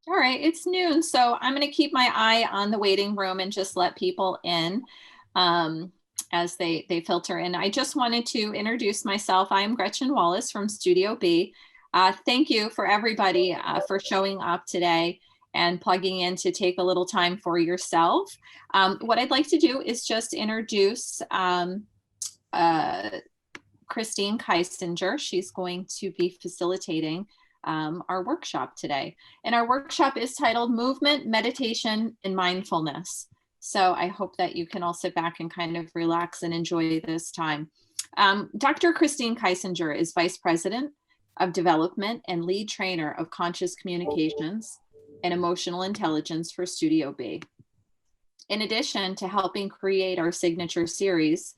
All right, it's noon, so I'm going to keep my eye on the waiting room and just let people in um, as they filter in. I just wanted to introduce myself. I am Gretchen Wallace from Studio B. Thank you for everybody for showing up today and plugging in to take a little time for yourself. What I'd like to do is just introduce uh, Christine Keisinger. She's going to be facilitating our workshop today. And our workshop is titled Movement, Meditation, and Mindfulness. So I hope that you can all sit back and kind of relax and enjoy this time. Dr. Christine Keisinger is Vice President of Development and Lead Trainer of Conscious Communications and Emotional Intelligence for Studio B. In addition to helping create our signature series,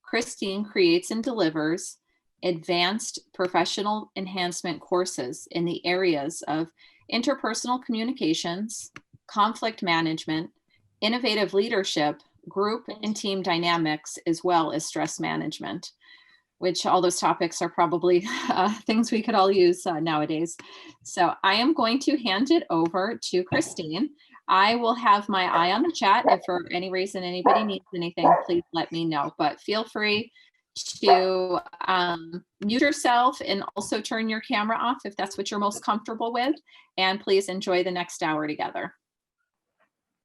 Christine creates and delivers advanced professional enhancement courses in the areas of interpersonal communications, conflict management, innovative leadership, group and team dynamics, as well as stress management, which all those topics are probably things we could all use nowadays. So I am going to hand it over to Christine. I will have my eye on the chat. If for any reason anybody needs anything, please let me know. But feel free to mute yourself and also turn your camera off if that's what you're most comfortable with. And please enjoy the next hour together.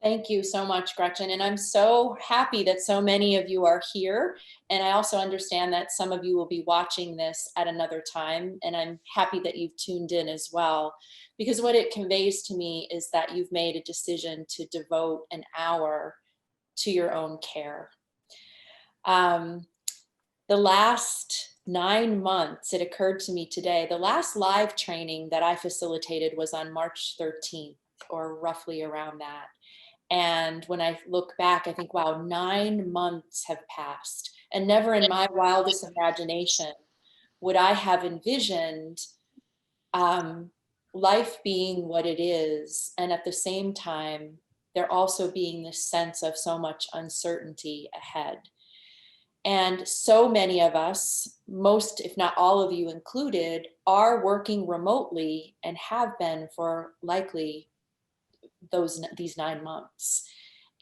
Thank you so much, Gretchen. And I'm so happy that so many of you are here. And I also understand that some of you will be watching this at another time. And I'm happy that you've tuned in as well, because what it conveys to me is that you've made a decision to devote an hour to your own care. The last 9 months, it occurred to me today, the last live training that I facilitated was on March 13th, or roughly around that. And when I look back, I think, wow, 9 months have passed. And never in my wildest imagination would I have envisioned life being what it is. And at the same time, there also being this sense of so much uncertainty ahead. And so many of us, most, if not all of you included, are working remotely and have been for likely these 9 months.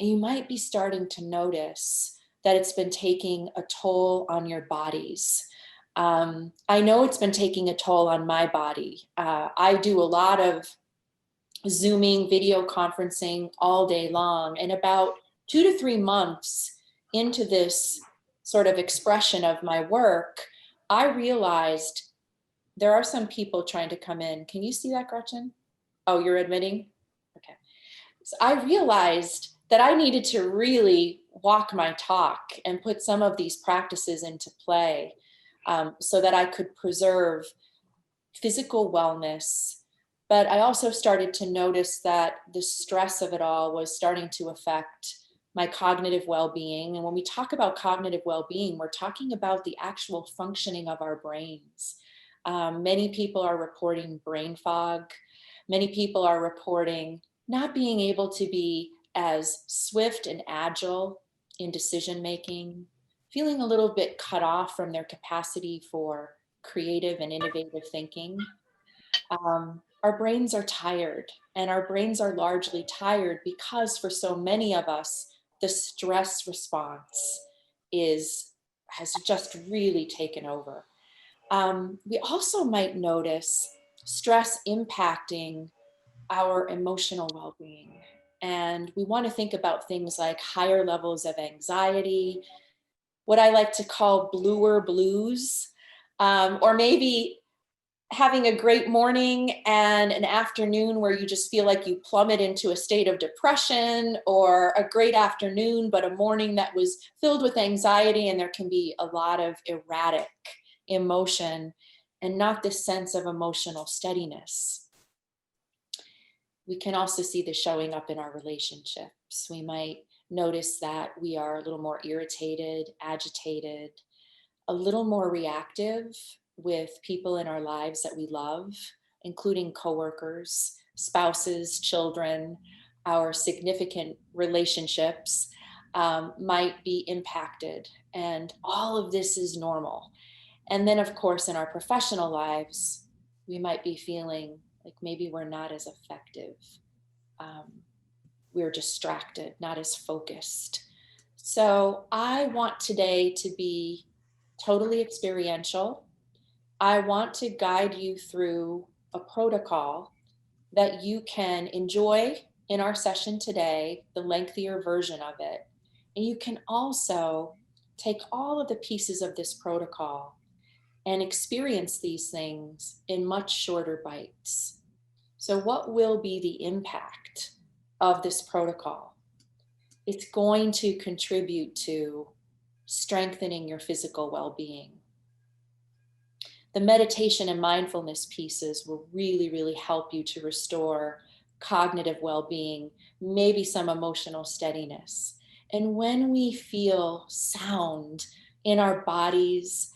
And you might be starting to notice that it's been taking a toll on your bodies. I know it's been taking a toll on my body. I do a lot of Zooming, video conferencing all day long. And about 2 to 3 months into this sort of expression of my work, I realized there are some people trying to come in. Can you see that, Gretchen? Oh, you're admitting? Okay. So I realized that I needed to really walk my talk and put some of these practices into play so that I could preserve physical wellness. But I also started to notice that the stress of it all was starting to affect my cognitive well-being. And when we talk about cognitive well-being, we're talking about the actual functioning of our brains. Many people are reporting brain fog. Many people are reporting not being able to be as swift and agile in decision-making, feeling a little bit cut off from their capacity for creative and innovative thinking. Our brains are tired, and our brains are largely tired because for so many of us, the stress response has just really taken over. We also might notice stress impacting our emotional well-being. And we want to think about things like higher levels of anxiety, what I like to call bluer blues, or maybe having a great morning and an afternoon where you just feel like you plummet into a state of depression, or a great afternoon, but a morning that was filled with anxiety, and there can be a lot of erratic emotion and not this sense of emotional steadiness. We can also see this showing up in our relationships. We might notice that we are a little more irritated, agitated, a little more reactive with people in our lives that we love, including coworkers, spouses, children. Our significant relationships might be impacted, and all of this is normal. And then, of course, in our professional lives, we might be feeling like maybe we're not as effective. we're distracted, not as focused. So I want today to be totally experiential. I want to guide you through a protocol that you can enjoy in our session today, the lengthier version of it. And you can also take all of the pieces of this protocol and experience these things in much shorter bites. So what will be the impact of this protocol? It's going to contribute to strengthening your physical well-being. The meditation and mindfulness pieces will really, really help you to restore cognitive well-being, maybe some emotional steadiness. And when we feel sound in our bodies,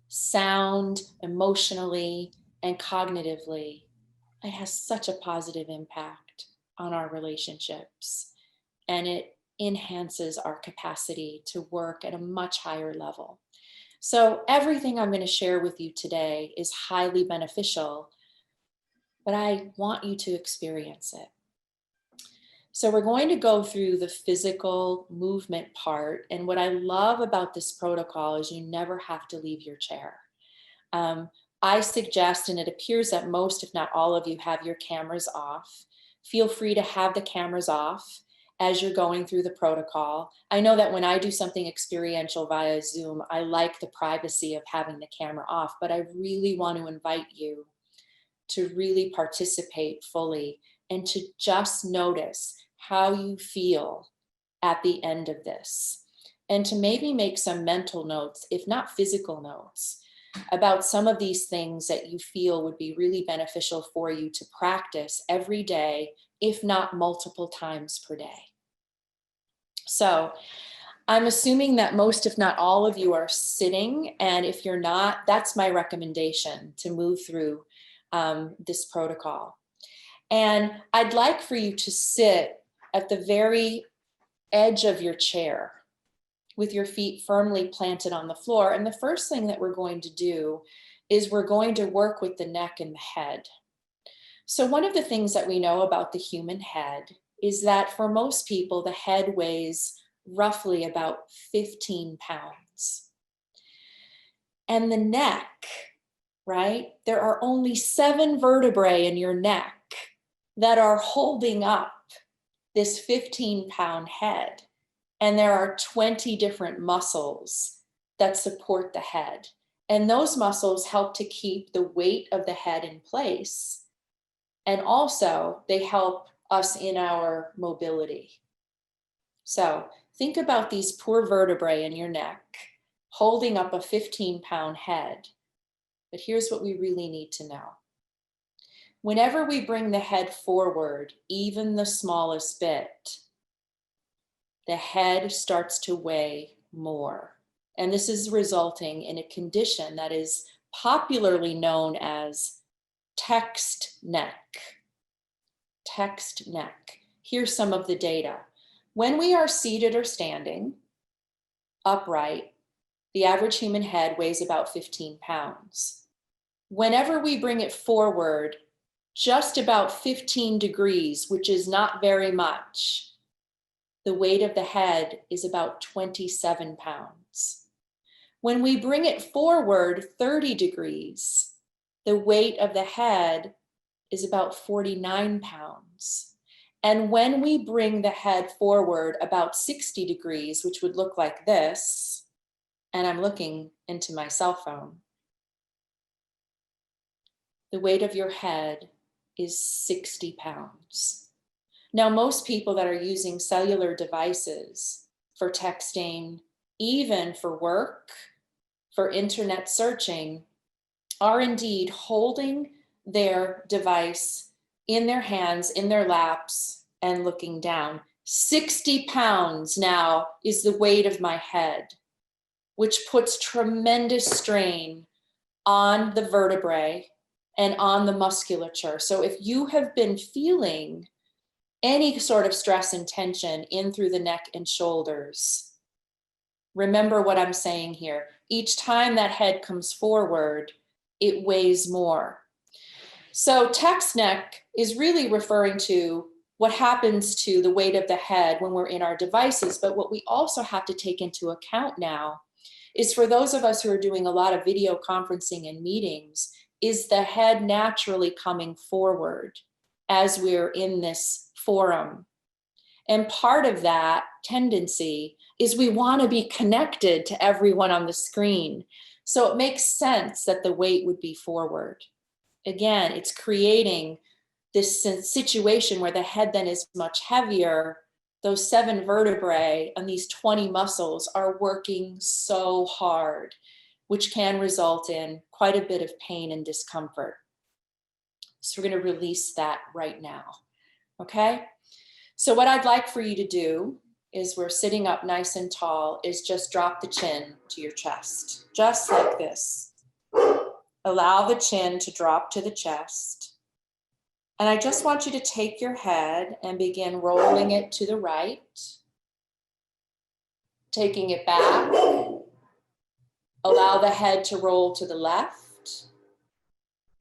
sound emotionally and cognitively, it has such a positive impact on our relationships, and it enhances our capacity to work at a much higher level. So everything I'm going to share with you today is highly beneficial, but I want you to experience it. So we're going to go through the physical movement part. And what I love about this protocol is you never have to leave your chair. I suggest, and it appears that most, if not all of you, have your cameras off. Feel free to have the cameras off as you're going through the protocol. I know that when I do something experiential via Zoom, I like the privacy of having the camera off, but I really want to invite you to really participate fully and to just notice how you feel at the end of this, and to maybe make some mental notes, if not physical notes, about some of these things that you feel would be really beneficial for you to practice every day, if not multiple times per day. So I'm assuming that most, if not all of you, are sitting. And if you're not, that's my recommendation to move through this protocol. And I'd like for you to sit at the very edge of your chair with your feet firmly planted on the floor. And the first thing that we're going to do is we're going to work with the neck and the head. So one of the things that we know about the human head is that for most people, the head weighs roughly about 15 pounds. And the neck, right? There are only 7 vertebrae in your neck that are holding up this 15-pound head. And there are 20 different muscles that support the head. And those muscles help to keep the weight of the head in place. And also they help us in our mobility. So think about these poor vertebrae in your neck holding up a 15-pound head. But here's what we really need to know. Whenever we bring the head forward, even the smallest bit, the head starts to weigh more. And this is resulting in a condition that is popularly known as text neck. Text neck. Here's some of the data. When we are seated or standing upright, the average human head weighs about 15 pounds. Whenever we bring it forward, just about 15 degrees, which is not very much, the weight of the head is about 27 pounds. When we bring it forward 30 degrees, the weight of the head is about 49 pounds. And when we bring the head forward about 60 degrees, which would look like this, and I'm looking into my cell phone, the weight of your head is 60 pounds. Now, most people that are using cellular devices for texting, even for work, for internet searching, are indeed holding their device in their hands, in their laps, and looking down. 60 pounds now is the weight of my head, which puts tremendous strain on the vertebrae and on the musculature. So if you have been feeling any sort of stress and tension in through the neck and shoulders, remember what I'm saying here. Each time that head comes forward, it weighs more. So text neck is really referring to what happens to the weight of the head when we're in our devices. But what we also have to take into account now is, for those of us who are doing a lot of video conferencing and meetings, is the head naturally coming forward as we're in this forum. And part of that tendency is we want to be connected to everyone on the screen. So it makes sense that the weight would be forward. Again, it's creating this situation where the head then is much heavier. Those 7 vertebrae and these 20 muscles are working so hard, which can result in quite a bit of pain and discomfort. So we're going to release that right now. Okay? So what I'd like for you to do is, we're sitting up nice and tall, is just drop the chin to your chest, just like this. Allow the chin to drop to the chest. And I just want you to take your head and begin rolling it to the right, taking it back. Allow the head to roll to the left,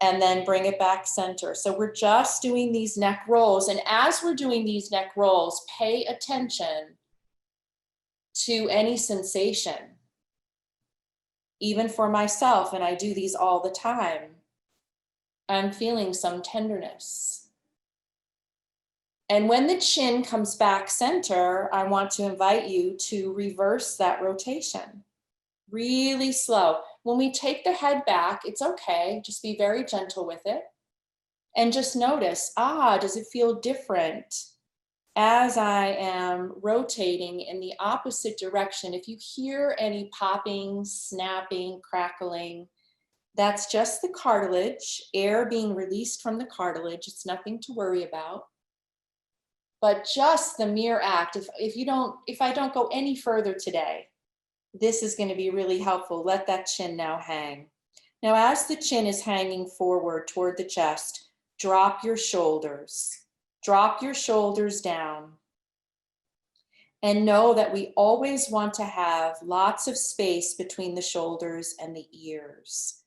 and then bring it back center. So we're just doing these neck rolls. And as we're doing these neck rolls, pay attention to any sensation. Even for myself, and I do these all the time, I'm feeling some tenderness. And when the chin comes back center, I want to invite you to reverse that rotation. Really slow. When we take the head back, it's okay. Just be very gentle with it. And just notice, does it feel different as I am rotating in the opposite direction? If you hear any popping, snapping, crackling, that's just the cartilage, air being released from the cartilage. It's nothing to worry about. But just the mere act, if I don't go any further today, this is going to be really helpful. Let that chin now hang. Now, as the chin is hanging forward toward the chest, drop your shoulders. Drop your shoulders down. And know that we always want to have lots of space between the shoulders and the ears.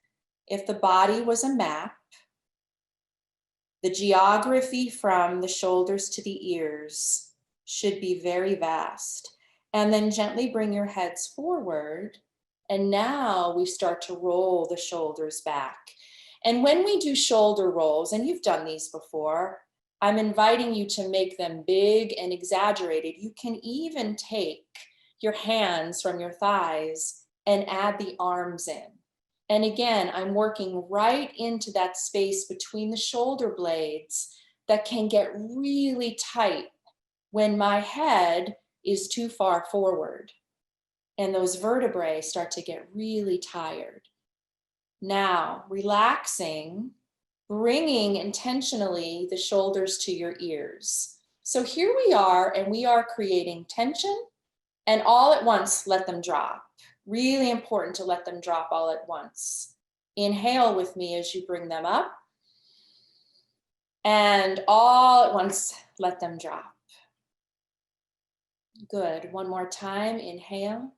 If the body was a map, the geography from the shoulders to the ears should be very vast. And then gently bring your heads forward. And now we start to roll the shoulders back. And when we do shoulder rolls, and you've done these before, I'm inviting you to make them big and exaggerated. You can even take your hands from your thighs and add the arms in. And again, I'm working right into that space between the shoulder blades that can get really tight when my head is too far forward. And those vertebrae start to get really tired. Now, relaxing, bringing intentionally the shoulders to your ears. So here we are, and we are creating tension, and all at once, let them drop. Really important to let them drop all at once. Inhale with me as you bring them up, and all at once, let them drop. Good. One more time. Inhale,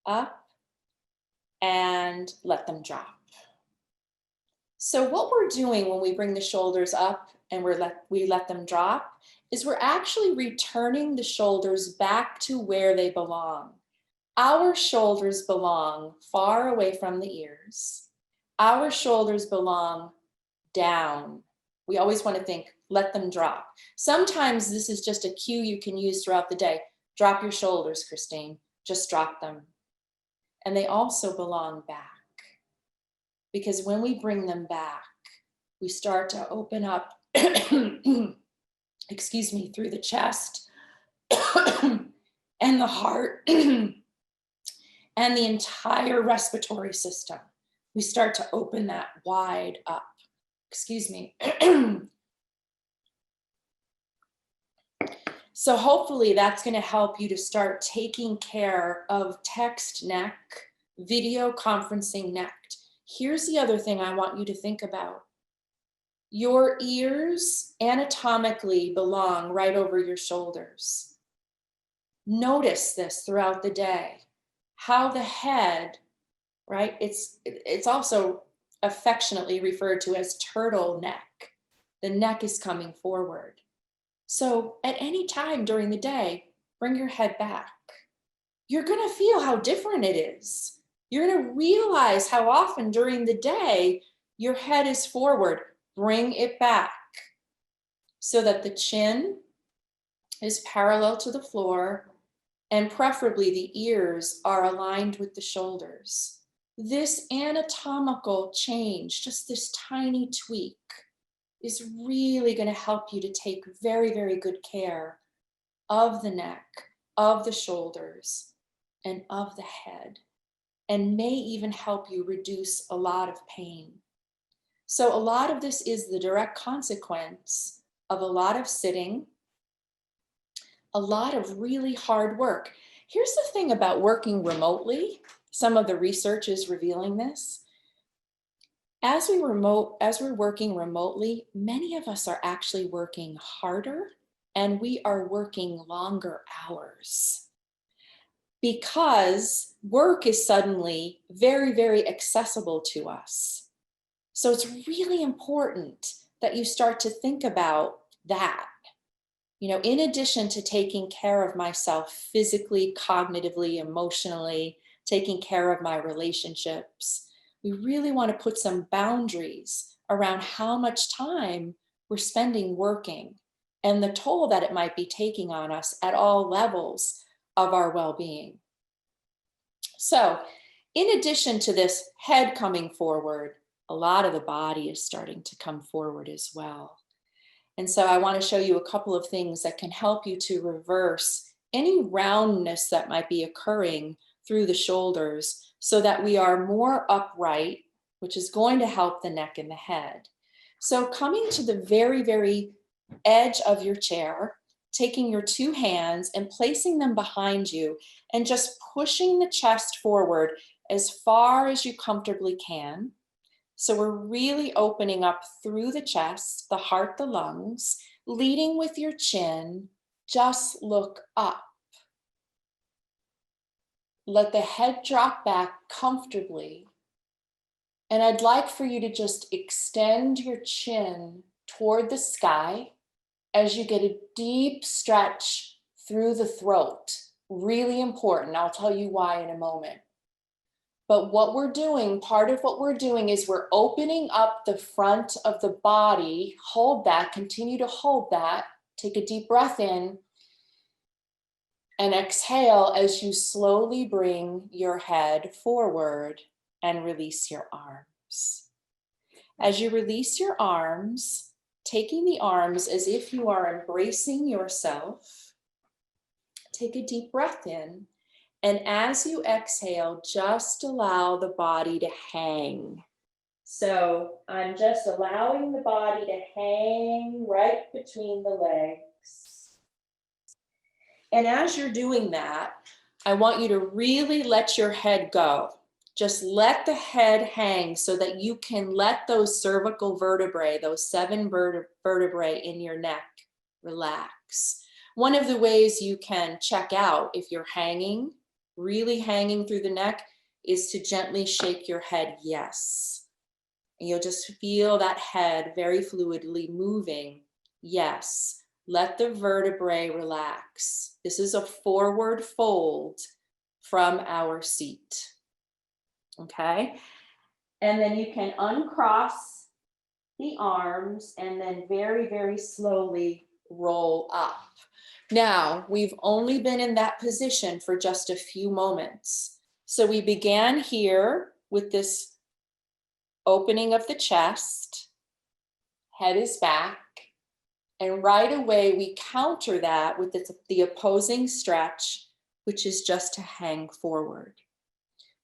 up, and let them drop. So what we're doing when we bring the shoulders up and we let them drop is we're actually returning the shoulders back to where they belong. Our shoulders belong far away from the ears. Our shoulders belong down. We always want to think, let them drop. Sometimes this is just a cue you can use throughout the day. Drop your shoulders, Christine. Just drop them. And they also belong back. Because when we bring them back, we start to open up, excuse me, through the chest and the heart and the entire respiratory system. We start to open that wide up. Excuse me. So hopefully that's going to help you to start taking care of text neck, video conferencing neck. Here's the other thing I want you to think about. Your ears anatomically belong right over your shoulders. Notice this throughout the day, how the head, right? It's also affectionately referred to as turtle neck. The neck is coming forward. So at any time during the day, bring your head back. You're going to feel how different it is. You're going to realize how often during the day your head is forward. Bring it back so that the chin is parallel to the floor, and preferably the ears are aligned with the shoulders. This anatomical change, just this tiny tweak, is really going to help you to take very, very good care of the neck, of the shoulders, and of the head, and may even help you reduce a lot of pain. So a lot of this is the direct consequence of a lot of sitting, a lot of really hard work. Here's the thing about working remotely. Some of the research is revealing this. As we're working remotely, many of us are actually working harder and we are working longer hours because work is suddenly very, very accessible to us. So it's really important that you start to think about that. You know, in addition to taking care of myself physically, cognitively, emotionally, taking care of my relationships, we really want to put some boundaries around how much time we're spending working and the toll that it might be taking on us at all levels of our well-being. So, in addition to this head coming forward, a lot of the body is starting to come forward as well. And so I want to show you a couple of things that can help you to reverse any roundness that might be occurring through the shoulders so that we are more upright, which is going to help the neck and the head. So coming to the very, very edge of your chair, taking your two hands and placing them behind you and just pushing the chest forward as far as you comfortably can. So we're really opening up through the chest, the heart, the lungs, leading with your chin. Just look up. Let the head drop back comfortably. And I'd like for you to just extend your chin toward the sky as you get a deep stretch through the throat. Really important. I'll tell you why in a moment. But what we're doing, part of what we're doing is we're opening up the front of the body. Hold that, continue to hold that. Take a deep breath in and exhale as you slowly bring your head forward and release your arms. As you release your arms, taking the arms as if you are embracing yourself, take a deep breath in. And as you exhale, just allow the body to hang. So I'm just allowing the body to hang right between the legs. And as you're doing that, I want you to really let your head go. Just let the head hang so that you can let those cervical vertebrae, those 7 vertebrae in your neck, relax. One of the ways you can check out if you're hanging, really hanging through the neck, is to gently shake your head yes. And you'll just feel that head very fluidly moving. Yes. Let the vertebrae relax. This is a forward fold from our seat. Okay? And then you can uncross the arms and then very, very slowly roll up. Now, we've only been in that position for just a few moments. So we began here with this opening of the chest, head is back, and right away we counter that with the opposing stretch, which is just to hang forward.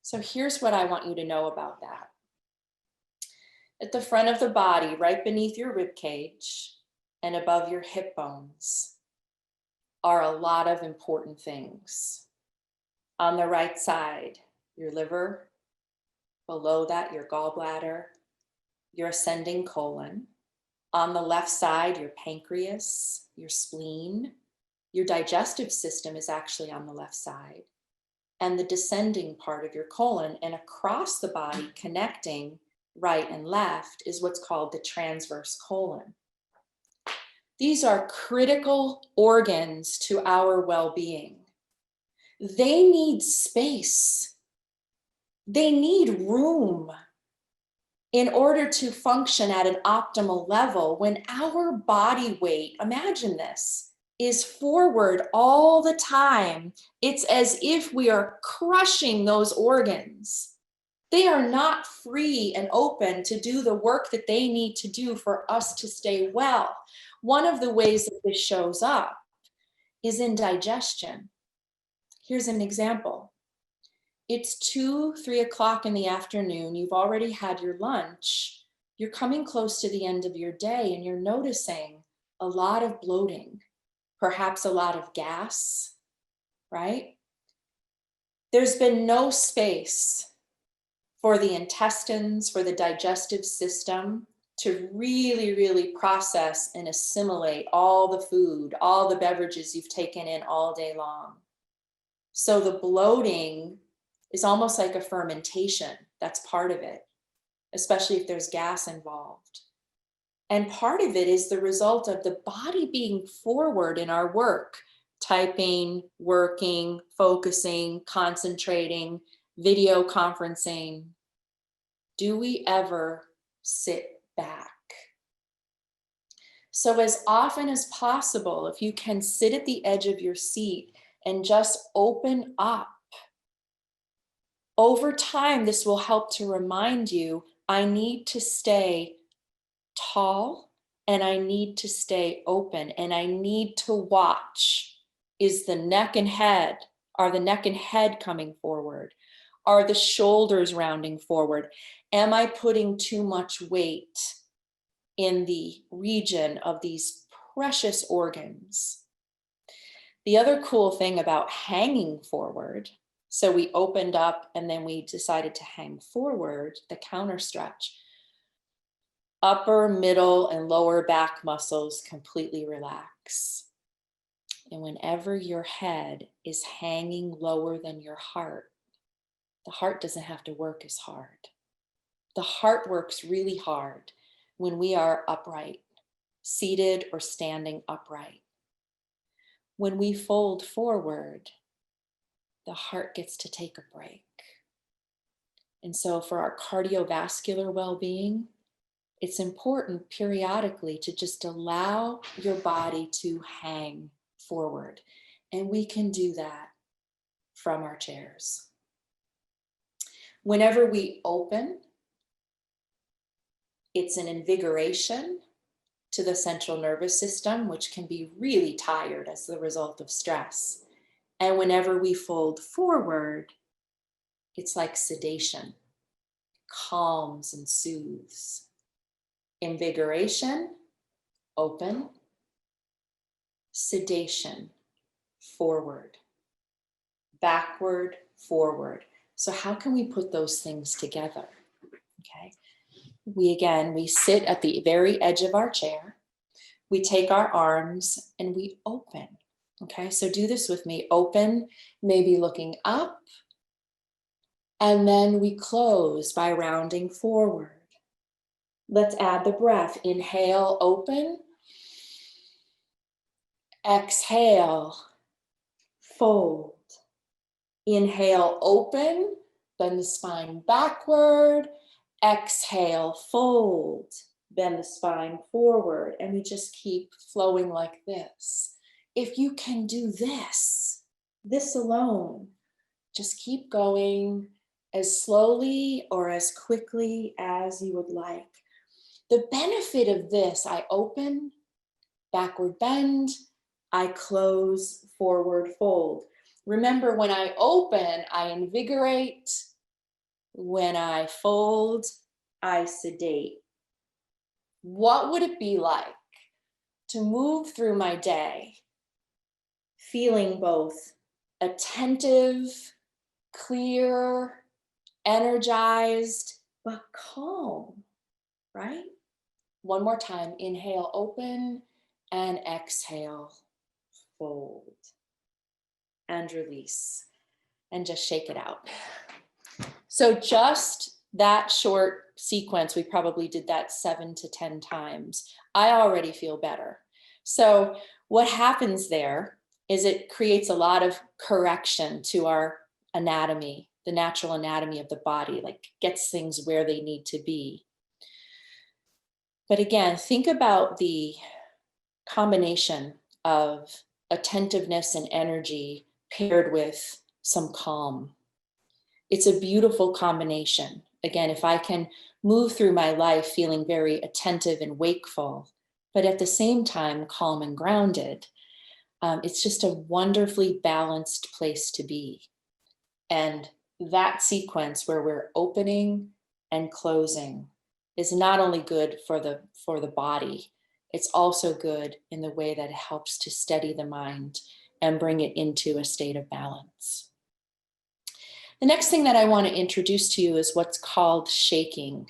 So here's what I want you to know about that. At the front of the body, right beneath your rib cage and above your hip bones, are a lot of important things. On the right side, your liver, below that, your gallbladder, your ascending colon. On the left side, your pancreas, your spleen, your digestive system is actually on the left side, and the descending part of your colon, and across the body, connecting right and left, is what's called the transverse colon. These are critical organs to our well-being. They need space. They need room in order to function at an optimal level. When our body weight, imagine this, is forward all the time, it's as if we are crushing those organs. They are not free and open to do the work that they need to do for us to stay well. One of the ways that this shows up is in digestion. Here's an example. It's 2, 3 o'clock in the afternoon. You've already had your lunch. You're coming close to the end of your day and you're noticing a lot of bloating, perhaps a lot of gas, right? There's been no space for the intestines, for the digestive system to really process and assimilate all the food, all the beverages you've taken in all day long. So the bloating is almost like a fermentation. That's part of it, especially if there's gas involved. And part of it is the result of the body being forward in our work, typing, working, focusing, concentrating, video conferencing. Do we ever sit back? So as often as possible, if you can sit at the edge of your seat and just open up, over time, this will help to remind you, I need to stay tall and I need to stay open and I need to watch. Is the neck and head, are the neck and head coming forward? Are the shoulders rounding forward? Am I putting too much weight in the region of these precious organs? The other cool thing about hanging forward, so we opened up and then we decided to hang forward, the counter stretch. Upper, middle, and lower back muscles completely relax. And whenever your head is hanging lower than your heart, the heart doesn't have to work as hard. The heart works really hard when we are upright, seated or standing upright. When we fold forward, the heart gets to take a break. And so for our cardiovascular well-being, it's important periodically to just allow your body to hang forward. And we can do that from our chairs. Whenever we open, it's an invigoration to the central nervous system, which can be really tired as the result of stress. And whenever we fold forward, it's like sedation, calms and soothes. Invigoration, open. Sedation, forward. Backward, forward. So how can we put those things together? Okay. We sit at the very edge of our chair. We take our arms and we open. Okay, so do this with me. Open, maybe looking up, and then we close by rounding forward. Let's add the breath. Inhale, open. Exhale, fold. Inhale, open, bend the spine backward. Exhale, fold, bend the spine forward, and we just keep flowing like this. If you can do this alone, just keep going as slowly or as quickly as you would like. The benefit of this, I open, backward bend, I close, forward fold. Remember, when I open, I invigorate. When I fold, I sedate. What would it be like to move through my day feeling both attentive, clear, energized, but calm, right? One more time. Inhale, open, and exhale, fold. And release. And just shake it out. So just that short sequence, we probably did that 7 to 10 times. I already feel better. So what happens there is it creates a lot of correction to our anatomy, the natural anatomy of the body, like gets things where they need to be. But again, think about the combination of attentiveness and energy paired with some calm. It's a beautiful combination. Again, if I can move through my life feeling very attentive and wakeful, but at the same time calm and grounded, it's just a wonderfully balanced place to be. And that sequence where we're opening and closing is not only good for the body, it's also good in the way that it helps to steady the mind and bring it into a state of balance. The next thing that I want to introduce to you is what's called shaking.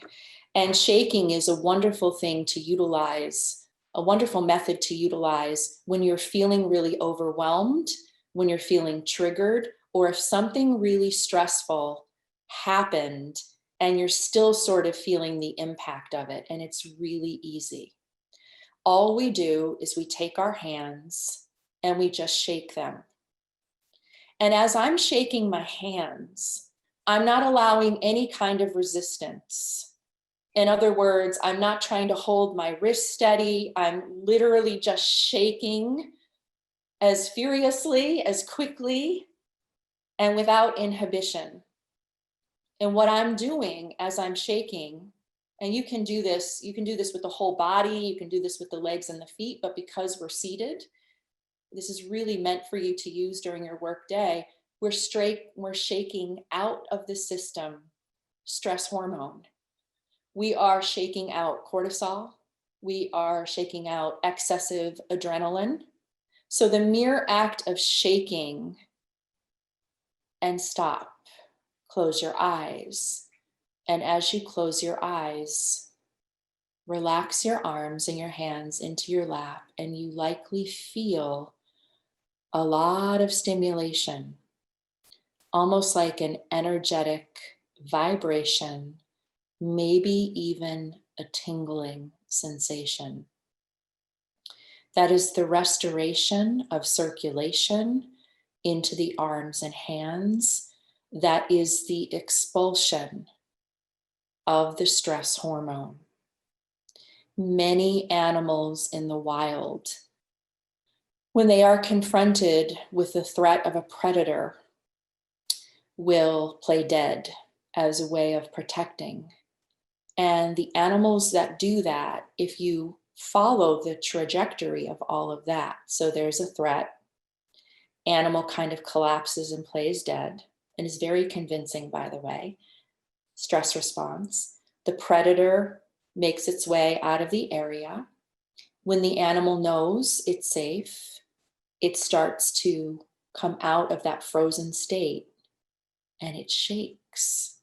And shaking is a wonderful thing to utilize, a wonderful method to utilize when you're feeling really overwhelmed, when you're feeling triggered, or if something really stressful happened and you're still sort of feeling the impact of it, and it's really easy. All we do is we take our hands and we just shake them. And as I'm shaking my hands, I'm not allowing any kind of resistance. In other words, I'm not trying to hold my wrist steady. I'm literally just shaking as furiously, as quickly, and without inhibition. And what I'm doing as I'm shaking, and you can do this with the whole body, you can do this with the legs and the feet, but because we're seated, this is really meant for you to use during your work day. We're shaking out of the system stress hormone. We are shaking out cortisol. We are shaking out excessive adrenaline. So the mere act of shaking and stop, close your eyes. And as you close your eyes, relax your arms and your hands into your lap, and you likely feel a lot of stimulation, almost like an energetic vibration, maybe even a tingling sensation. That is the restoration of circulation into the arms and hands. That is the expulsion of the stress hormone. Many animals in the wild, when they are confronted with the threat of a predator, will play dead as a way of protecting. And the animals that do that, if you follow the trajectory of all of that, so there's a threat, animal kind of collapses and plays dead, and is very convincing, by the way, stress response. The predator makes its way out of the area. When the animal knows it's safe, it starts to come out of that frozen state and it shakes.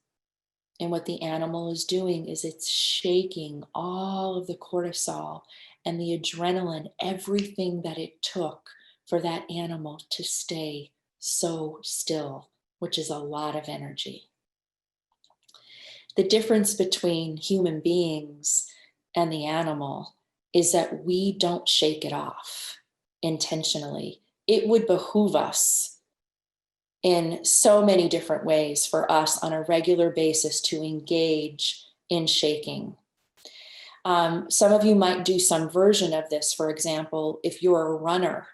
And what the animal is doing is it's shaking all of the cortisol and the adrenaline, everything that it took for that animal to stay so still, which is a lot of energy. The difference between human beings and the animal is that we don't shake it off intentionally. It would behoove us in so many different ways for us on a regular basis to engage in shaking. Some of you might do some version of this. For example, if you're a runner,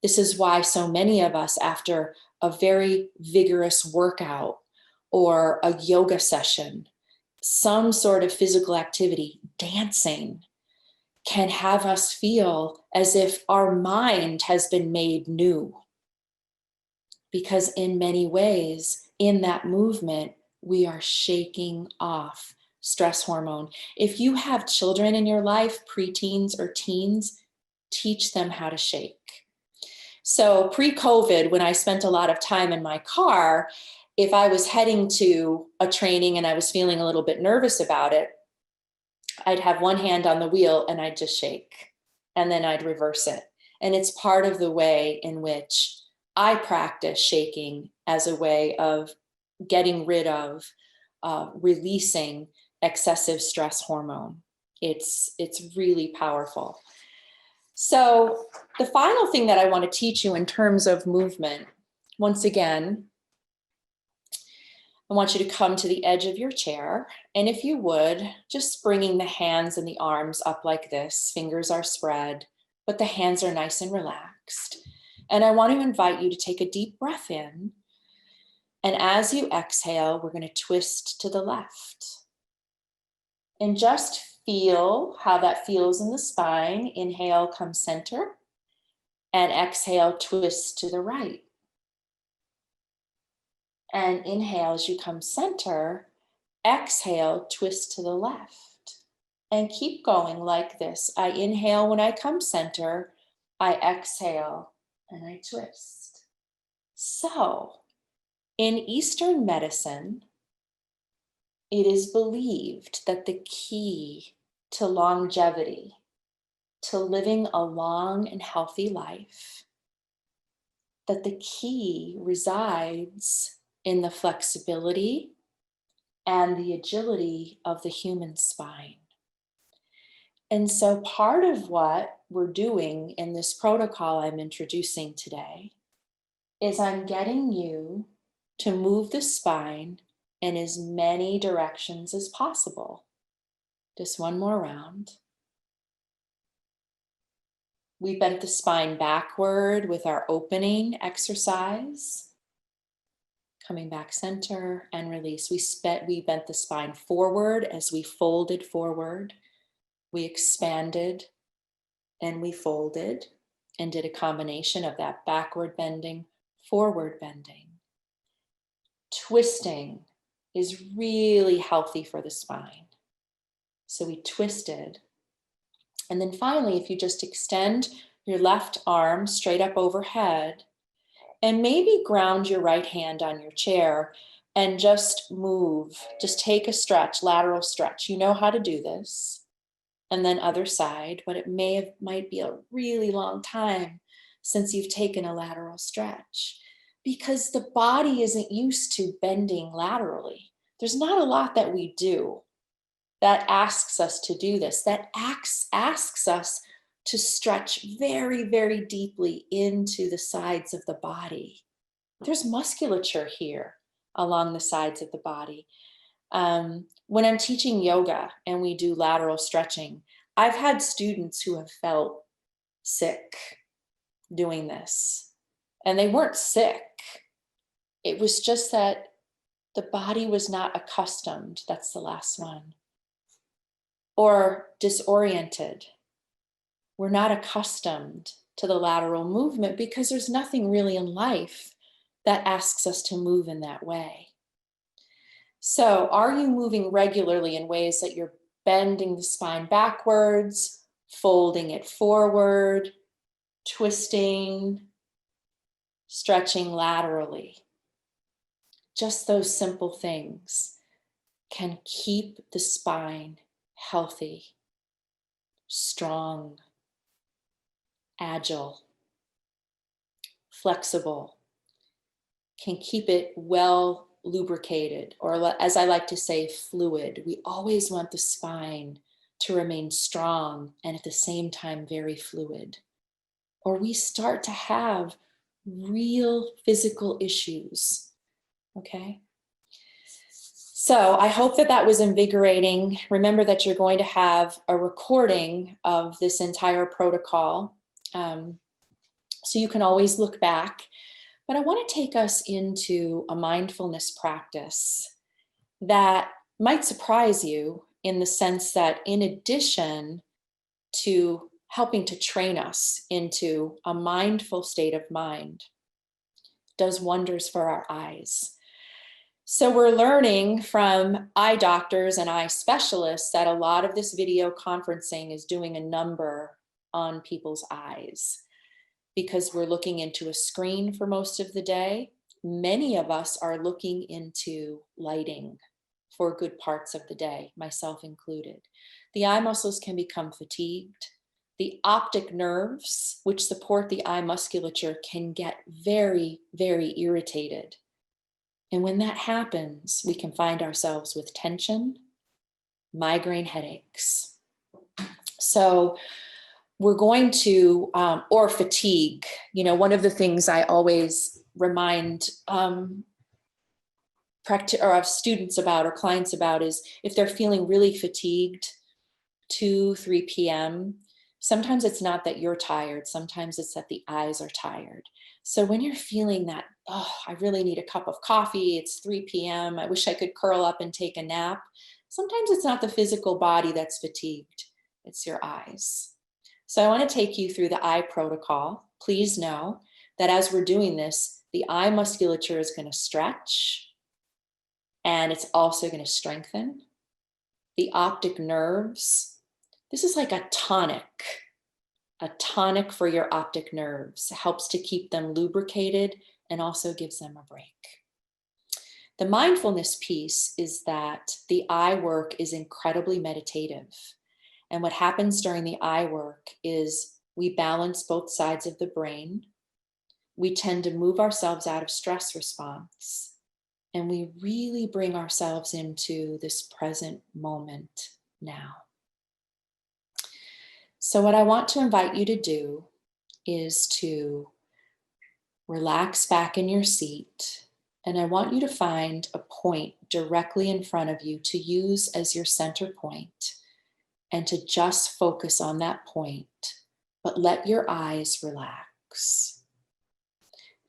this is why so many of us, after a very vigorous workout or a yoga session, some sort of physical activity, dancing, can have us feel as if our mind has been made new. Because in many ways, in that movement, we are shaking off stress hormone. If you have children in your life, preteens or teens, teach them how to shake. So pre-COVID, when I spent a lot of time in my car, if I was heading to a training and I was feeling a little bit nervous about it, I'd have one hand on the wheel and I'd just shake, and then I'd reverse it. And it's part of the way in which I practice shaking as a way of getting rid of, releasing excessive stress hormone. It's really powerful. So the final thing that I want to teach you in terms of movement, once again, I want you to come to the edge of your chair. And if you would, just bringing the hands and the arms up like this, fingers are spread, but the hands are nice and relaxed. And I want to invite you to take a deep breath in. And as you exhale, we're going to twist to the left. And just feel how that feels in the spine. Inhale, come center. And exhale, twist to the right. And inhale as you come center. Exhale, twist to the left. And keep going like this. I inhale when I come center. I exhale and I twist. So, in Eastern medicine, it is believed that the key to longevity, to living a long and healthy life, that the key resides in the flexibility and the agility of the human spine. And so part of what we're doing in this protocol I'm introducing today is I'm getting you to move the spine in as many directions as possible. Just one more round. We bent the spine backward with our opening exercise. Coming back center and release. We bent the spine forward as we folded forward. We expanded and we folded and did a combination of that backward bending, forward bending. Twisting is really healthy for the spine. So we twisted. And then finally, if you just extend your left arm straight up overhead and maybe ground your right hand on your chair and just move, just take a stretch, lateral stretch. You know how to do this. And then other side, but it might be a really long time since you've taken a lateral stretch because the body isn't used to bending laterally. There's not a lot that we do that asks us to do this, that asks us to stretch very, very deeply into the sides of the body. There's musculature here along the sides of the body. When I'm teaching yoga and we do lateral stretching, I've had students who have felt sick doing this, and they weren't sick. It was just that the body was not accustomed. That's the last one. Or disoriented. We're not accustomed to the lateral movement because there's nothing really in life that asks us to move in that way. So are you moving regularly in ways that you're bending the spine backwards, folding it forward, twisting, stretching laterally? Just those simple things can keep the spine healthy, strong, agile, flexible, can keep it well lubricated, or as I like to say, fluid. We always want the spine to remain strong and at the same time very fluid, or we start to have real physical issues, okay? So I hope that that was invigorating. Remember that you're going to have a recording of this entire protocol, so you can always look back. But I want to take us into a mindfulness practice that might surprise you in the sense that in addition to helping to train us into a mindful state of mind, does wonders for our eyes. So we're learning from eye doctors and eye specialists that a lot of this video conferencing is doing a number on people's eyes. Because we're looking into a screen for most of the day, many of us are looking into lighting for good parts of the day, myself included. The eye muscles can become fatigued. The optic nerves, which support the eye musculature, can get very, very irritated. And when that happens, we can find ourselves with tension, migraine headaches. So we're going to, or fatigue. You know, one of the things I always remind students about or clients about is if they're feeling really fatigued, 2, 3 p.m., sometimes it's not that you're tired. Sometimes it's that the eyes are tired. So when you're feeling that, oh, I really need a cup of coffee, it's 3 p.m., I wish I could curl up and take a nap. Sometimes it's not the physical body that's fatigued, it's your eyes. So I want to take you through the eye protocol. Please know that as we're doing this, the eye musculature is going to stretch, and it's also going to strengthen. The optic nerves, this is like a tonic for your optic nerves. It helps to keep them lubricated and also gives them a break. The mindfulness piece is that the eye work is incredibly meditative. And what happens during the eye work is we balance both sides of the brain. We tend to move ourselves out of stress response. And we really bring ourselves into this present moment now. So what I want to invite you to do is to relax back in your seat. And I want you to find a point directly in front of you to use as your center point, and to just focus on that point, but let your eyes relax.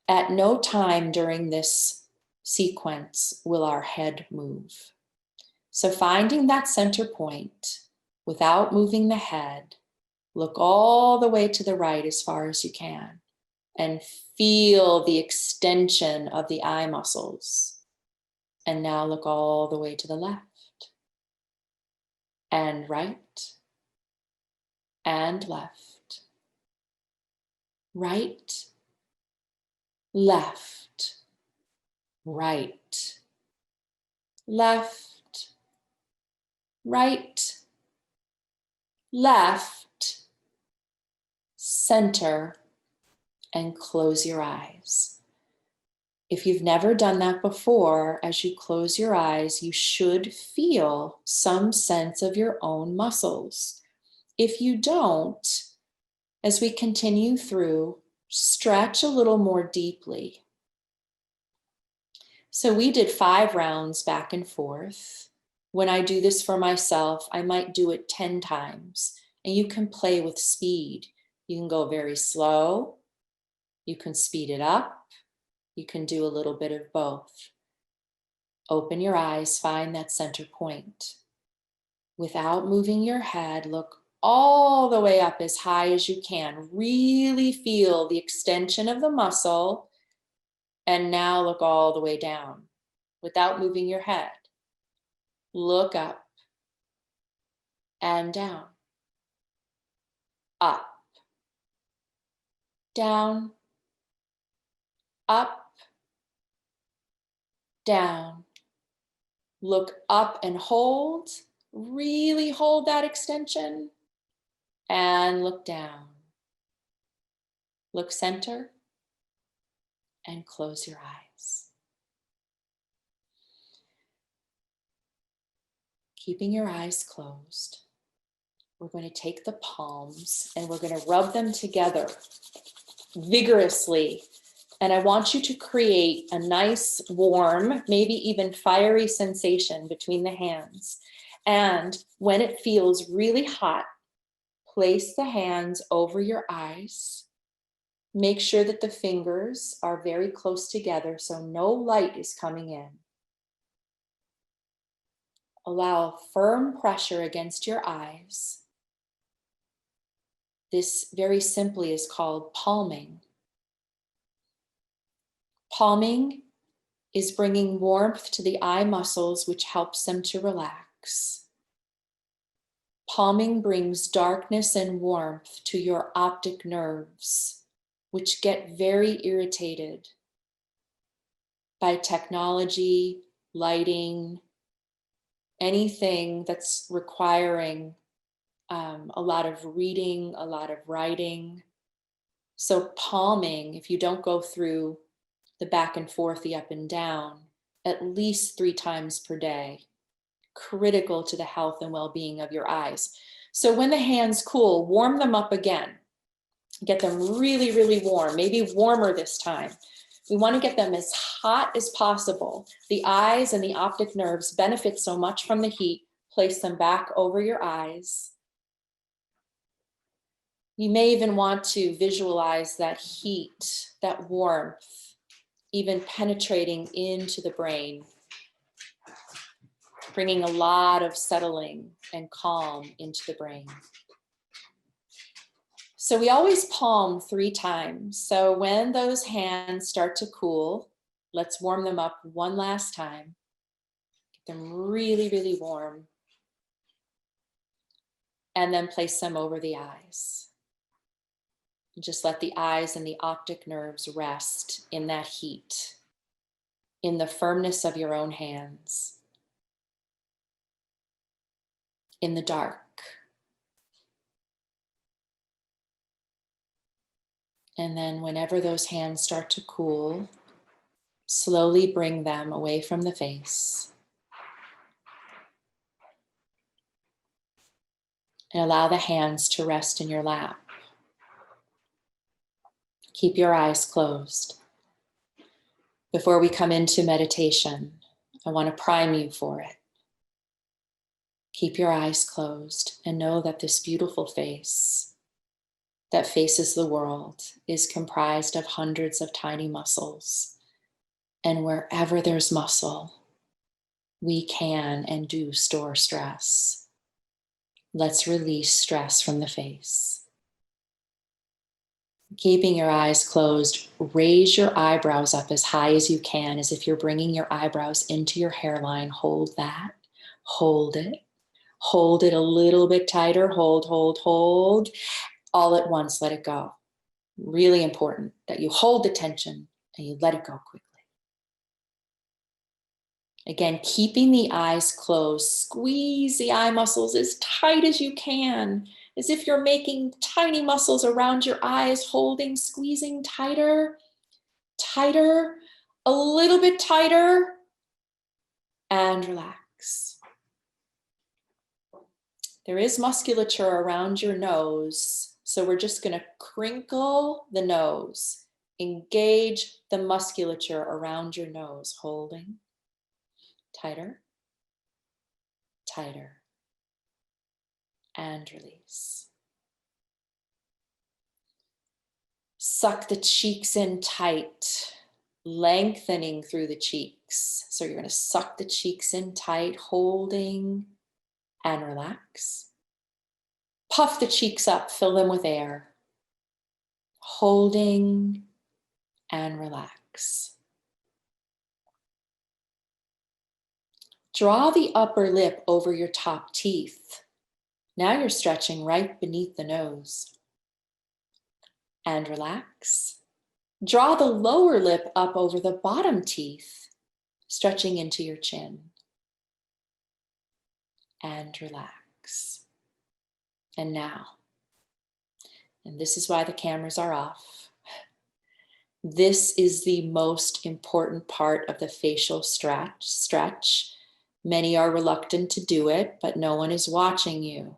At no time during this sequence will our head move. So finding that center point without moving the head, look all the way to the right as far as you can and feel the extension of the eye muscles. And now look all the way to the left and right and left, right, left, right, left, right, left, center, and close your eyes. If you've never done that before, as you close your eyes, you should feel some sense of your own muscles. If you don't, as we continue through, stretch a little more deeply. So we did 5 rounds back and forth. When I do this for myself, I might do it 10 times. And you can play with speed. You can go very slow. You can speed it up. You can do a little bit of both. Open your eyes, find that center point. Without moving your head, look all the way up as high as you can. Really feel the extension of the muscle. And now look all the way down without moving your head. Look up and down. Up, down, up, down. Look up and hold. Really hold that extension. And look down. Look center and close your eyes. Keeping your eyes closed, we're going to take the palms and we're going to rub them together vigorously. And I want you to create a nice, warm, maybe even fiery sensation between the hands. And when it feels really hot, place the hands over your eyes. Make sure that the fingers are very close together so no light is coming in. Allow firm pressure against your eyes. This very simply is called palming. Palming is bringing warmth to the eye muscles, which helps them to relax. Palming brings darkness and warmth to your optic nerves, which get very irritated by technology, lighting, anything that's requiring a lot of reading, a lot of writing. So palming, if you don't go through the back and forth, the up and down, at least 3 times per day, critical to the health and well-being of your eyes. So when the hands cool, warm them up again. Get them really, really warm, maybe warmer this time. We want to get them as hot as possible. The eyes and the optic nerves benefit so much from the heat. Place them back over your eyes. You may even want to visualize that heat, that warmth, even penetrating into the brain, bringing a lot of settling and calm into the brain. So we always palm 3 times. So when those hands start to cool, let's warm them up one last time. Get them really, really warm. And then place them over the eyes. Just let the eyes and the optic nerves rest in that heat, in the firmness of your own hands, in the dark. And then whenever those hands start to cool, slowly bring them away from the face. And allow the hands to rest in your lap. Keep your eyes closed. Before we come into meditation, I want to prime you for it. Keep your eyes closed and know that this beautiful face that faces the world is comprised of hundreds of tiny muscles. And wherever there's muscle, we can and do store stress. Let's release stress from the face. Keeping your eyes closed, raise your eyebrows up as high as you can, as if you're bringing your eyebrows into your hairline. Hold that. Hold it. Hold it a little bit tighter. Hold, hold, hold. All at once, let it go. Really important that you hold the tension and you let it go quickly. Again, keeping the eyes closed, squeeze the eye muscles as tight as you can, as if you're making tiny muscles around your eyes, holding, squeezing tighter, tighter, a little bit tighter, and relax. There is musculature around your nose, so we're just going to crinkle the nose, engage the musculature around your nose, holding. Tighter, tighter, and release. Suck the cheeks in tight, lengthening through the cheeks. So you're going to suck the cheeks in tight, holding, and relax. Puff the cheeks up, fill them with air, holding, and relax. Draw the upper lip over your top teeth. Now you're stretching right beneath the nose. And relax. Draw the lower lip up over the bottom teeth, stretching into your chin. And relax. And now, and this is why the cameras are off, this is the most important part of the facial stretch. Many are reluctant to do it, but no one is watching you.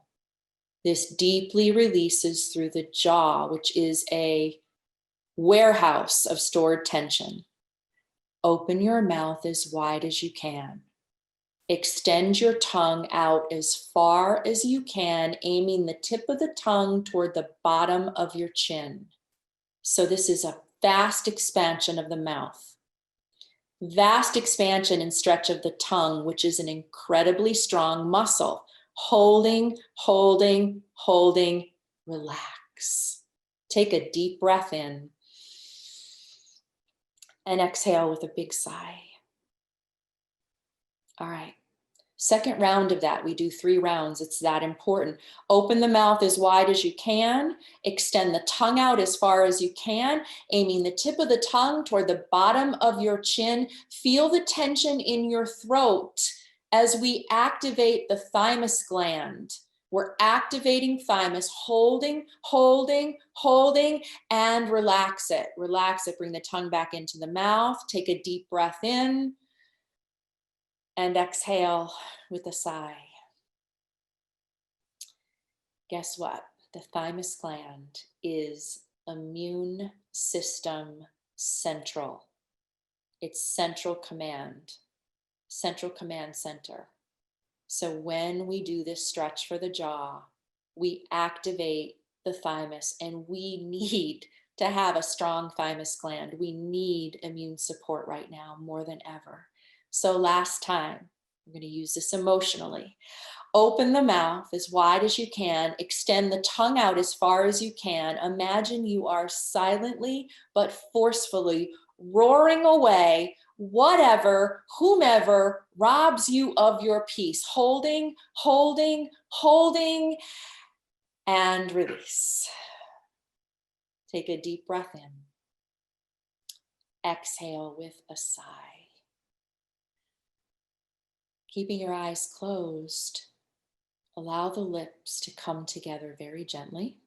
This deeply releases through the jaw, which is a warehouse of stored tension. Open your mouth as wide as you can. Extend your tongue out as far as you can, aiming the tip of the tongue toward the bottom of your chin. So this is a vast expansion of the mouth. Vast expansion and stretch of the tongue, which is an incredibly strong muscle. Holding, holding, holding, relax. Take a deep breath in and exhale with a big sigh. All right. Second round of that, we do 3 rounds. It's that important. Open the mouth as wide as you can. Extend the tongue out as far as you can, aiming the tip of the tongue toward the bottom of your chin. Feel the tension in your throat as we activate the thymus gland. We're activating thymus, holding, holding, holding, and relax it. Relax it. Bring the tongue back into the mouth. Take a deep breath in. And exhale with a sigh. Guess what? The thymus gland is immune system central. It's central command center. So when we do this stretch for the jaw, we activate the thymus, and we need to have a strong thymus gland. We need immune support right now more than ever. So last time, I'm going to use this emotionally. Open the mouth as wide as you can. Extend the tongue out as far as you can. Imagine you are silently but forcefully roaring away whatever, whomever robs you of your peace. Holding, holding, holding, and release. Take a deep breath in. Exhale with a sigh. Keeping your eyes closed, allow the lips to come together very gently.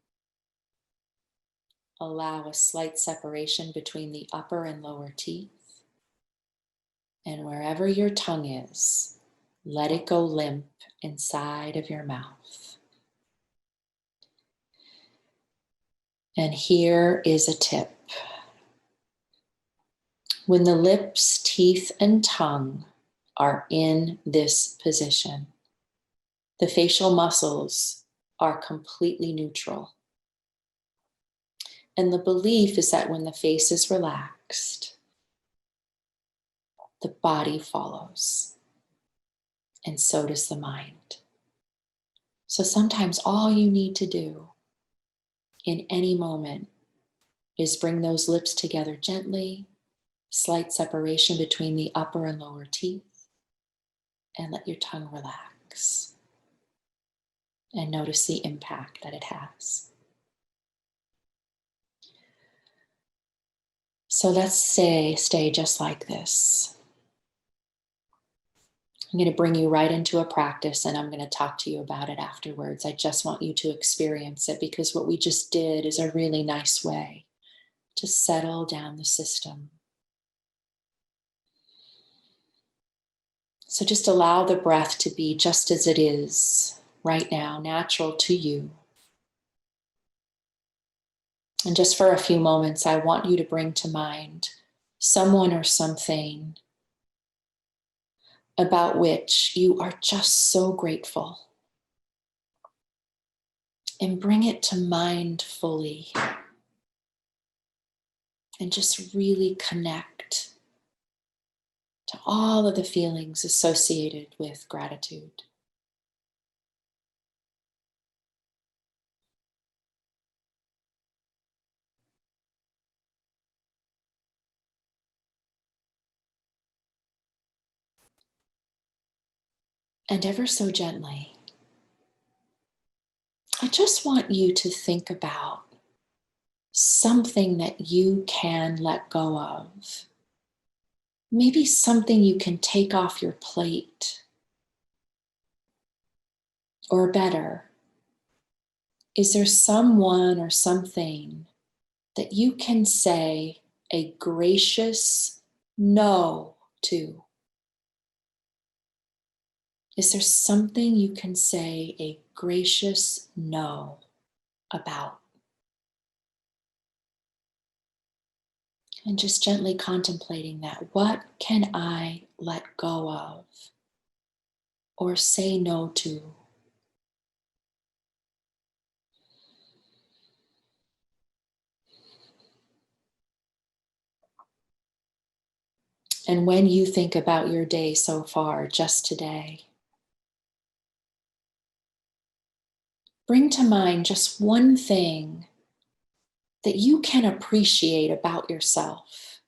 Allow a slight separation between the upper and lower teeth. And wherever your tongue is, let it go limp inside of your mouth. And here is a tip. When the lips, teeth, and tongue are in this position, the facial muscles are completely neutral. And the belief is that when the face is relaxed, the body follows, and so does the mind. So sometimes all you need to do in any moment is bring those lips together gently, slight separation between the upper and lower teeth, and let your tongue relax. And notice the impact that it has. So let's stay just like this. I'm going to bring you right into a practice, and I'm going to talk to you about it afterwards. I just want you to experience it, because what we just did is a really nice way to settle down the system. So just allow the breath to be just as it is right now, natural to you. And just for a few moments, I want you to bring to mind someone or something about which you are just so grateful. And bring it to mind fully. And just really connect to all of the feelings associated with gratitude. And ever so gently, I just want you to think about something that you can let go of. Maybe something you can take off your plate. Or better, is there someone or something that you can say a gracious no to? Is there something you can say a gracious no about? And just gently contemplating that. What can I let go of or say no to? And when you think about your day so far, just today, bring to mind just one thing that you can appreciate about yourself.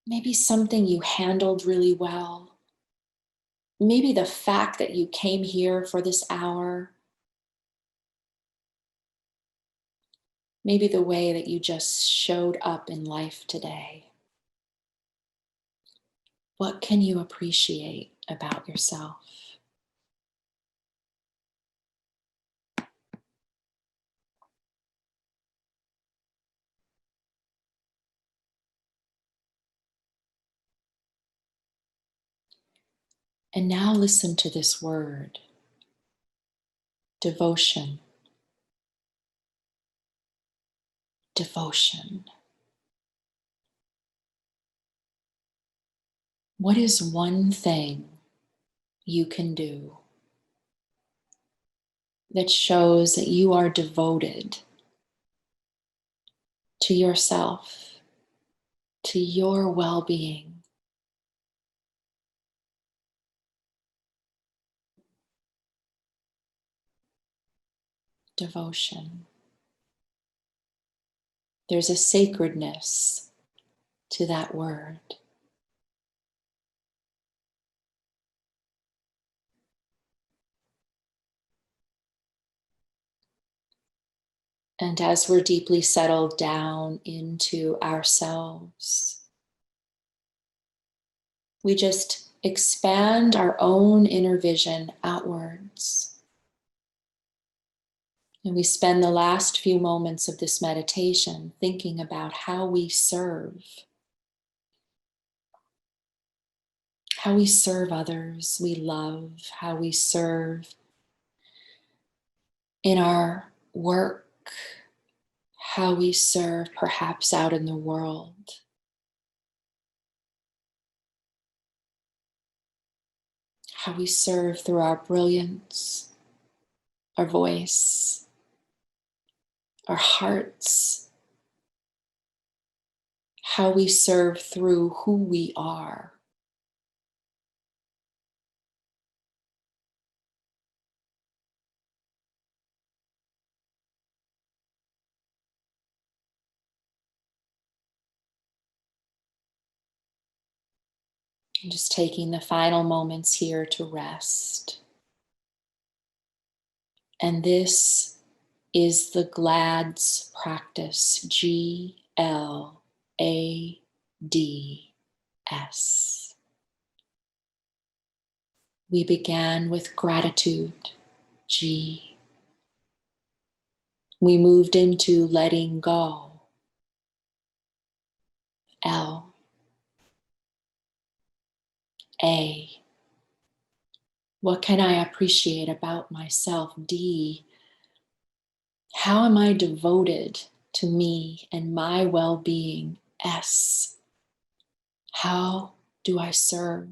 Maybe something you handled really well. Maybe the fact that you came here for this hour. Maybe the way that you just showed up in life today. What can you appreciate about yourself? And now listen to this word, devotion. Devotion. What is one thing you can do that shows that you are devoted to yourself, to your well-being? Devotion. There's a sacredness to that word. And as we're deeply settled down into ourselves, we just expand our own inner vision outwards. And we spend the last few moments of this meditation thinking about how we serve others we love, how we serve in our work, how we serve perhaps out in the world. How we serve through our brilliance, our voice, our hearts, how we serve through who we are. And just taking the final moments here to rest. And this is the GLADS practice, GLADS. We began with gratitude, G. We moved into letting go, L. A. What can I appreciate about myself? D. How am I devoted to me and my well-being? S. How do I serve?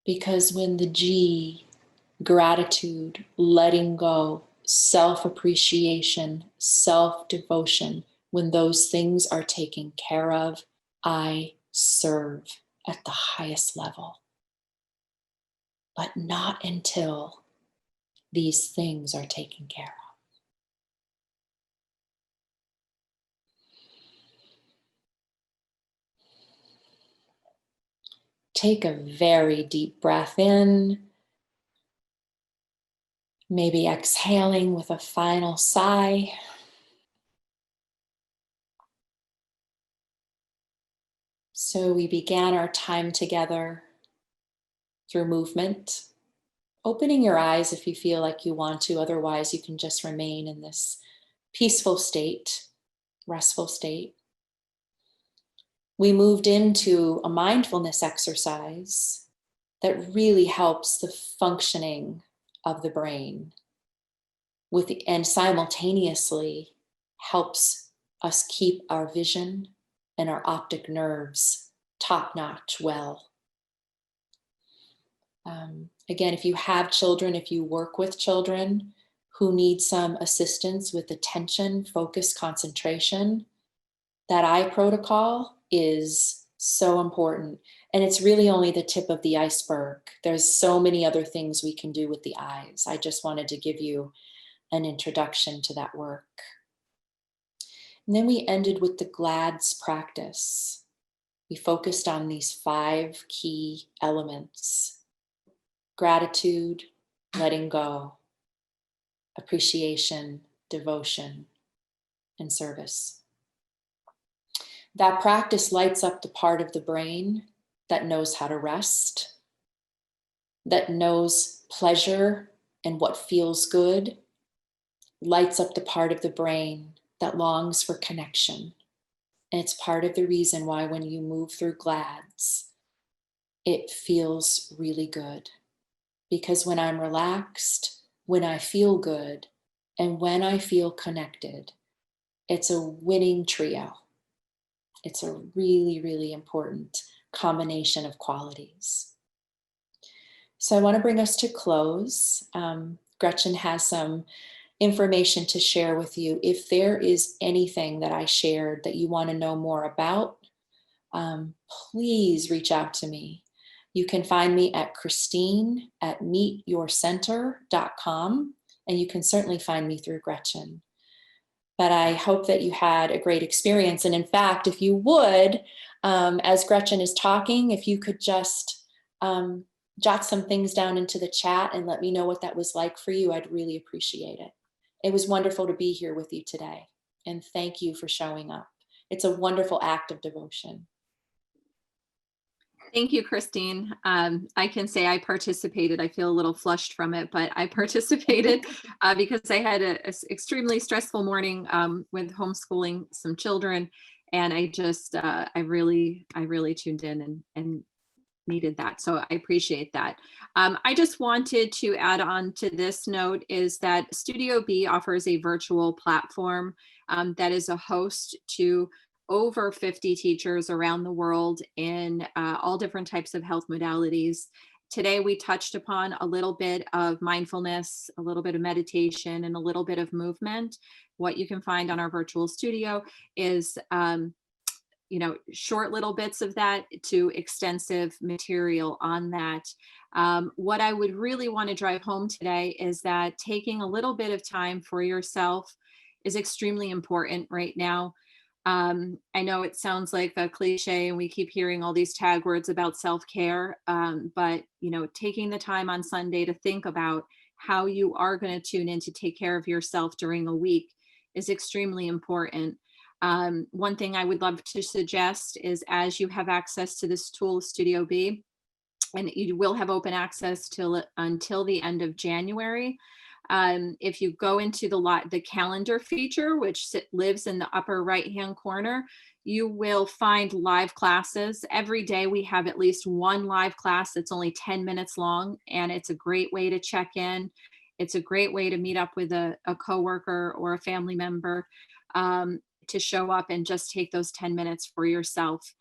Because when the G, gratitude, letting go, self-appreciation, self-devotion, when those things are taken care of, I serve at the highest level. But not until these things are taken care of. Take a very deep breath in, maybe exhaling with a final sigh. So we began our time together through movement, opening your eyes if you feel like you want to, otherwise you can just remain in this peaceful state, restful state. We moved into a mindfulness exercise that really helps the functioning of the brain and simultaneously helps us keep our vision and our optic nerves top-notch well. Again, if you have children, if you work with children who need some assistance with attention, focus, concentration, that eye protocol is so important. And it's really only the tip of the iceberg. There's so many other things we can do with the eyes. I just wanted to give you an introduction to that work. And then we ended with the GLADS practice. We focused on these 5 key elements: gratitude, letting go, appreciation, devotion, and service. That practice lights up the part of the brain that knows how to rest, that knows pleasure and what feels good, lights up the part of the brain that longs for connection. And it's part of the reason why when you move through GLADS, it feels really good. Because when I'm relaxed, when I feel good, and when I feel connected, it's a winning trio. It's a really, really important combination of qualities. So I want to bring us to close. Gretchen has some information to share with you. If there is anything that I shared that you want to know more about, please reach out to me. You can find me at Christine@meetyourcenter.com, and you can certainly find me through Gretchen. But I hope that you had a great experience. And in fact, if you would, as Gretchen is talking, if you could just jot some things down into the chat and let me know what that was like for you, I'd really appreciate it. It was wonderful to be here with you today. And thank you for showing up. It's a wonderful act of devotion. Thank you, Christine. I can say I participated. I feel a little flushed from it, but I participated because I had an extremely stressful morning with homeschooling some children. And I just, I really tuned in and needed that. So I appreciate that. I just wanted to add on to this note is that Studio B offers a virtual platform that is a host to over 50 teachers around the world in all different types of health modalities. Today, we touched upon a little bit of mindfulness, a little bit of meditation, and a little bit movement. What you can find on our virtual studio is short little bits of that to extensive material on that. What I would really want to drive home today is that taking a little bit of time for yourself is extremely important right now. I know it sounds like a cliche and we keep hearing all these tag words about self-care, but taking the time on Sunday to think about how you are going to tune in to take care of yourself during a week is extremely important. One thing I would love to suggest is as you have access to this tool, Studio B, and you will have open access until the end of January. If you go into the calendar feature, which lives in the upper right-hand corner, you will find live classes. Every day we have at least one live class that's only 10 minutes long, and it's a great way to check in. It's a great way to meet up with a coworker or a family member to show up and just take those 10 minutes for yourself.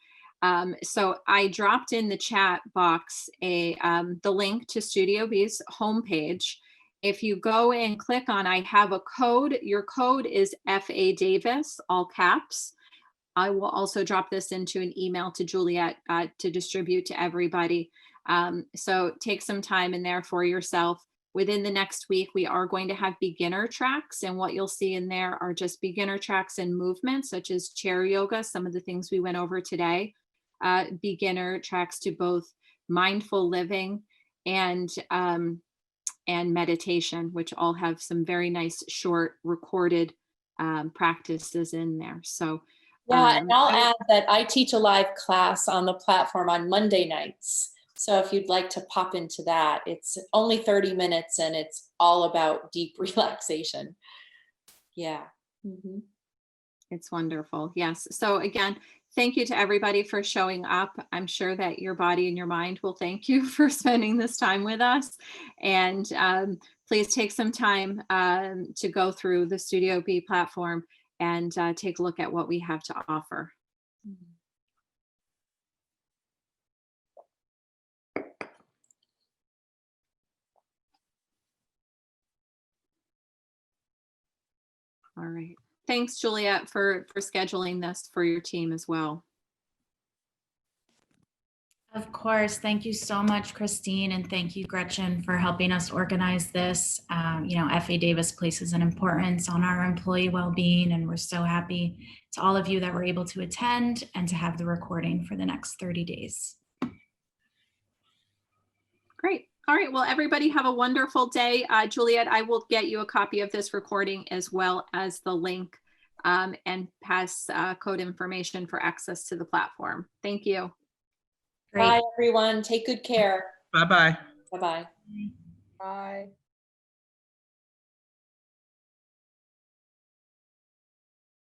So I dropped in the chat box the link to Studio B's homepage. If you go and click on, I have a code. Your code is FA Davis, all caps. I will also drop this into an email to Juliet to distribute to everybody. So take some time in there for yourself. Within the next week, we are going to have beginner tracks, and what you'll see in there are just beginner tracks and movements such as chair yoga, some of the things we went over today, beginner tracks to both mindful living and meditation, which all have some very nice short recorded practices in there. So yeah, and I'll add that I teach a live class on the platform on Monday nights. So if you'd like to pop into that, it's only 30 minutes and it's all about deep relaxation. Yeah. Mm-hmm. It's wonderful. Yes. So again, thank you to everybody for showing up. I'm sure that your body and your mind will thank you for spending this time with us. And please take some time to go through the Studio B platform and take a look at what we have to offer. Mm-hmm. All right. Thanks, Juliet, for scheduling this for your team as well. Of course. Thank you so much, Christine. And thank you, Gretchen, for helping us organize this. FA Davis places an importance on our employee well-being, and we're so happy to all of you that were able to attend and to have the recording for the next 30 days. Great. All right. Well, everybody have a wonderful day. Juliet, I will get you a copy of this recording as well as the link and pass code information for access to the platform. Thank you. Great. Bye, everyone. Take good care. Bye-bye. Bye-bye. Bye.